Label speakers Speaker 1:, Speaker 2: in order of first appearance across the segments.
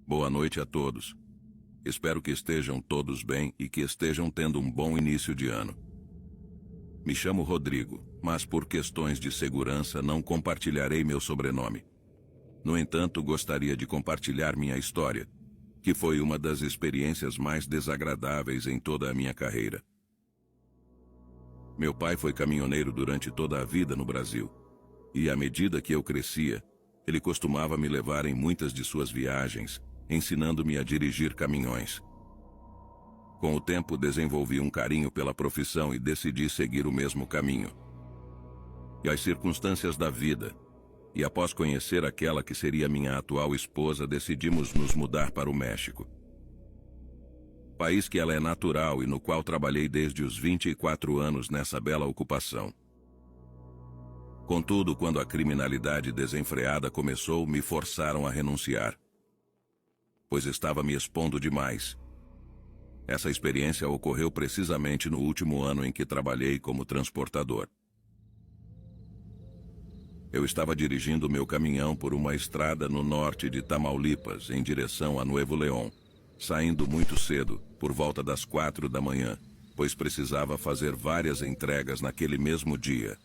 Speaker 1: Boa noite a todos. Espero que estejam todos bem e que estejam tendo um bom início de ano. Me chamo Rodrigo, mas por questões de segurança não compartilharei meu sobrenome. No entanto, gostaria de compartilhar minha história, que foi uma das experiências mais desagradáveis em toda a minha carreira. Meu pai foi caminhoneiro durante toda a vida no Brasil, e à medida que eu crescia, ele costumava me levar em muitas de suas viagens, ensinando-me a dirigir caminhões. Com o tempo desenvolvi um carinho pela profissão e decidi seguir o mesmo caminho. E as circunstâncias da vida, e após conhecer aquela que seria minha atual esposa, decidimos nos mudar para o México. País que ela é natural e no qual trabalhei desde os 24 anos nessa bela ocupação. Contudo, quando a criminalidade desenfreada começou, me forçaram a renunciar, pois estava me expondo demais. Essa experiência ocorreu precisamente no último ano em que trabalhei como transportador. Eu estava dirigindo meu caminhão por uma estrada no norte de Tamaulipas, em direção a Nuevo León, saindo muito cedo, por volta das 4 da manhã, pois precisava fazer várias entregas naquele mesmo dia.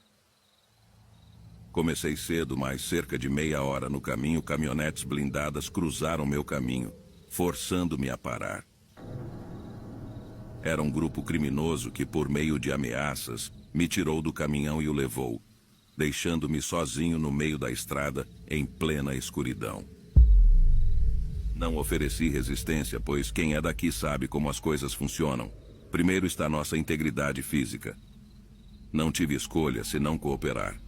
Speaker 1: Comecei cedo, mas cerca de meia hora no caminho, caminhonetes blindadas cruzaram meu caminho, forçando-me a parar. Era um grupo criminoso que, por meio de ameaças, me tirou do caminhão e o levou, deixando-me sozinho no meio da estrada, em plena escuridão. Não ofereci resistência, pois quem é daqui sabe como as coisas funcionam. Primeiro está nossa integridade física. Não tive escolha senão cooperar.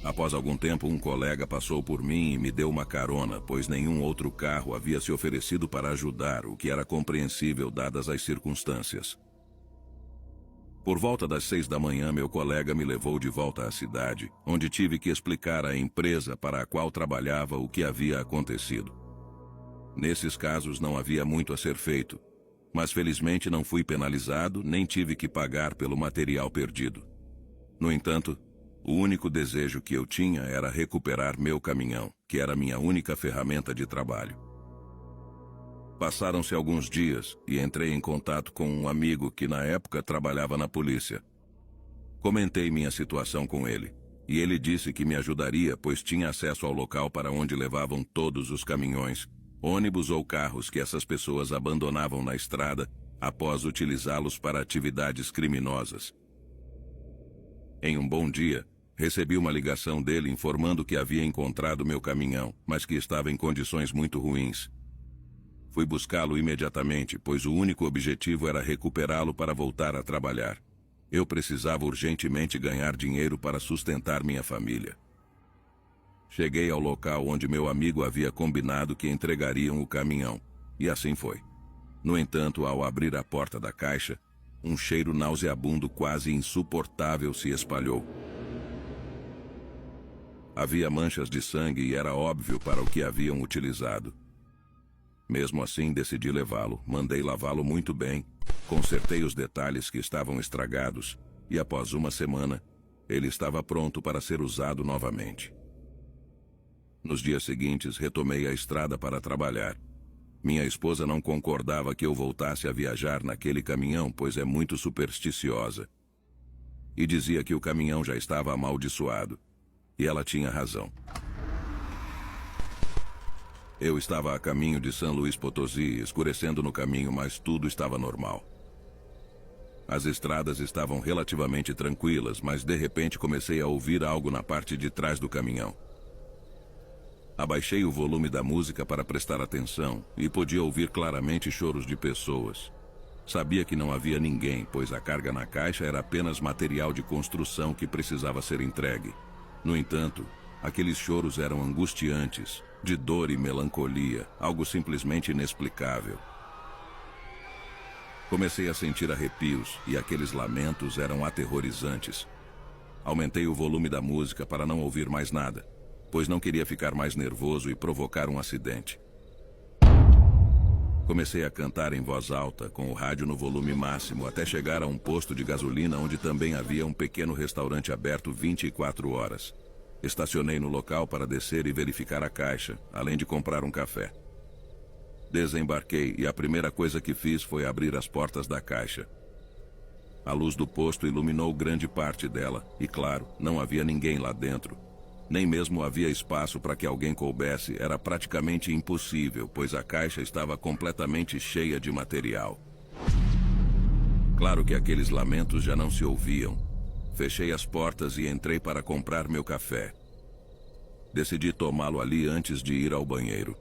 Speaker 1: Após algum tempo, um colega passou por mim e me deu uma carona, pois nenhum outro carro havia se oferecido para ajudar, o que era compreensível dadas as circunstâncias. Por volta das 6 da manhã, meu colega me levou de volta à cidade, onde tive que explicar à empresa para a qual trabalhava o que havia acontecido. Nesses casos não havia muito a ser feito, mas felizmente não fui penalizado nem tive que pagar pelo material perdido. No entanto, o único desejo que eu tinha era recuperar meu caminhão, que era minha única ferramenta de trabalho. Passaram-se alguns dias e entrei em contato com um amigo que na época trabalhava na polícia. Comentei minha situação com ele, e ele disse que me ajudaria, pois tinha acesso ao local para onde levavam todos os caminhões, ônibus ou carros que essas pessoas abandonavam na estrada após utilizá-los para atividades criminosas. Em um bom dia, recebi uma ligação dele informando que havia encontrado meu caminhão, mas que estava em condições muito ruins. Fui buscá-lo imediatamente, pois o único objetivo era recuperá-lo para voltar a trabalhar. Eu precisava urgentemente ganhar dinheiro para sustentar minha família. Cheguei ao local onde meu amigo havia combinado que entregariam o caminhão, e assim foi. No entanto, ao abrir a porta da caixa, um cheiro nauseabundo quase insuportável se espalhou. Havia manchas de sangue e era óbvio para o que haviam utilizado. Mesmo assim, decidi levá-lo, mandei lavá-lo muito bem, consertei os detalhes que estavam estragados e após uma semana, ele estava pronto para ser usado novamente. Nos dias seguintes, retomei a estrada para trabalhar. Minha esposa não concordava que eu voltasse a viajar naquele caminhão, pois é muito supersticiosa. E dizia que o caminhão já estava amaldiçoado. E ela tinha razão. Eu estava a caminho de São Luís Potosí, escurecendo no caminho, mas tudo estava normal. As estradas estavam relativamente tranquilas, mas de repente comecei a ouvir algo na parte de trás do caminhão. Abaixei o volume da música para prestar atenção e podia ouvir claramente choros de pessoas. Sabia que não havia ninguém, pois a carga na caixa era apenas material de construção que precisava ser entregue. No entanto, aqueles choros eram angustiantes, de dor e melancolia, algo simplesmente inexplicável. Comecei a sentir arrepios e aqueles lamentos eram aterrorizantes. Aumentei o volume da música para não ouvir mais nada, pois não queria ficar mais nervoso e provocar um acidente. Comecei a cantar em voz alta, com o rádio no volume máximo, até chegar a um posto de gasolina onde também havia um pequeno restaurante aberto 24 horas. Estacionei no local para descer e verificar a caixa, além de comprar um café. Desembarquei e a primeira coisa que fiz foi abrir as portas da caixa. A luz do posto iluminou grande parte dela e, claro, não havia ninguém lá dentro. Nem mesmo havia espaço para que alguém coubesse, era praticamente impossível, pois a caixa estava completamente cheia de material. Claro que aqueles lamentos já não se ouviam. Fechei as portas e entrei para comprar meu café. Decidi tomá-lo ali antes de ir ao banheiro.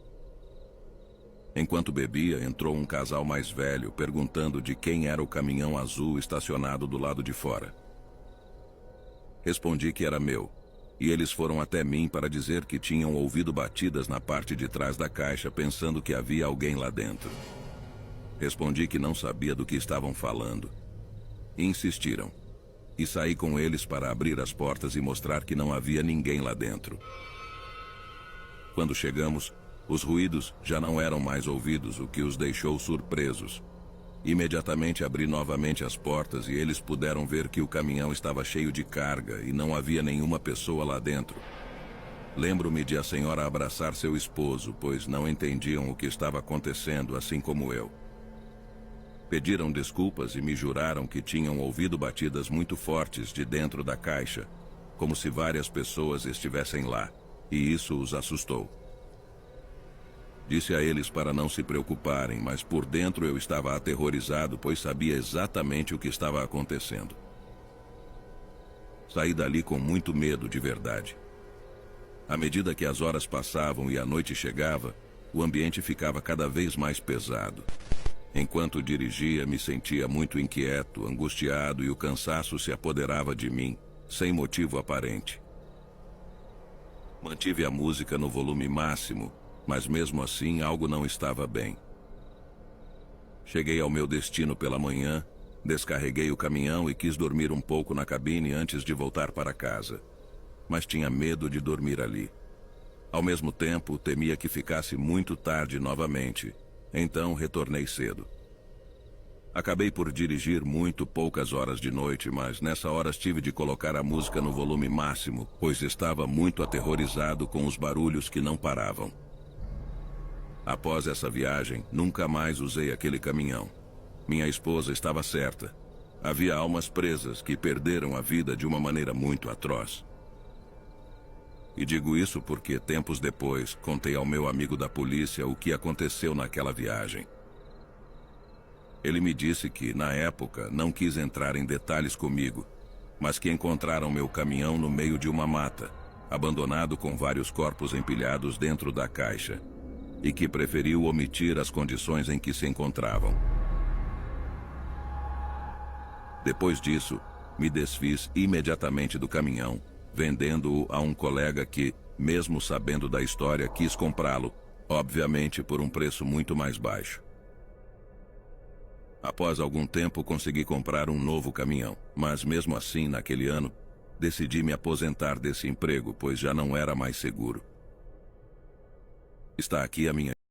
Speaker 1: Enquanto bebia, entrou um casal mais velho, perguntando de quem era o caminhão azul estacionado do lado de fora. Respondi que era meu, e eles foram até mim para dizer que tinham ouvido batidas na parte de trás da caixa, pensando que havia alguém lá dentro. Respondi que não sabia do que estavam falando. Insistiram, e saí com eles para abrir as portas e mostrar que não havia ninguém lá dentro. Quando chegamos, os ruídos já não eram mais ouvidos, o que os deixou surpresos. Imediatamente abri novamente as portas e eles puderam ver que o caminhão estava cheio de carga e não havia nenhuma pessoa lá dentro. Lembro-me de a senhora abraçar seu esposo, pois não entendiam o que estava acontecendo, assim como eu. Pediram desculpas e me juraram que tinham ouvido batidas muito fortes de dentro da caixa, como se várias pessoas estivessem lá, e isso os assustou. Disse a eles para não se preocuparem, mas por dentro eu estava aterrorizado, pois sabia exatamente o que estava acontecendo. Saí dali com muito medo de verdade. À medida que as horas passavam e a noite chegava, o ambiente ficava cada vez mais pesado. Enquanto dirigia, me sentia muito inquieto, angustiado e o cansaço se apoderava de mim, sem motivo aparente. Mantive a música no volume máximo, mas mesmo assim algo não estava bem. Cheguei ao meu destino pela manhã, descarreguei o caminhão e quis dormir um pouco na cabine antes de voltar para casa. Mas tinha medo de dormir ali. Ao mesmo tempo, temia que ficasse muito tarde novamente, então retornei cedo. Acabei por dirigir muito poucas horas de noite, mas nessa hora tive de colocar a música no volume máximo, pois estava muito aterrorizado com os barulhos que não paravam. Após essa viagem, nunca mais usei aquele caminhão. Minha esposa estava certa. Havia almas presas que perderam a vida de uma maneira muito atroz. E digo isso porque, tempos depois, contei ao meu amigo da polícia o que aconteceu naquela viagem. Ele me disse que, na época, não quis entrar em detalhes comigo, mas que encontraram meu caminhão no meio de uma mata, abandonado com vários corpos empilhados dentro da caixa, e que preferiu omitir as condições em que se encontravam. Depois disso, me desfiz imediatamente do caminhão, vendendo-o a um colega que, mesmo sabendo da história, quis comprá-lo, obviamente por um preço muito mais baixo. Após algum tempo, consegui comprar um novo caminhão, mas mesmo assim, naquele ano, decidi me aposentar desse emprego, pois já não era mais seguro. Está aqui a minha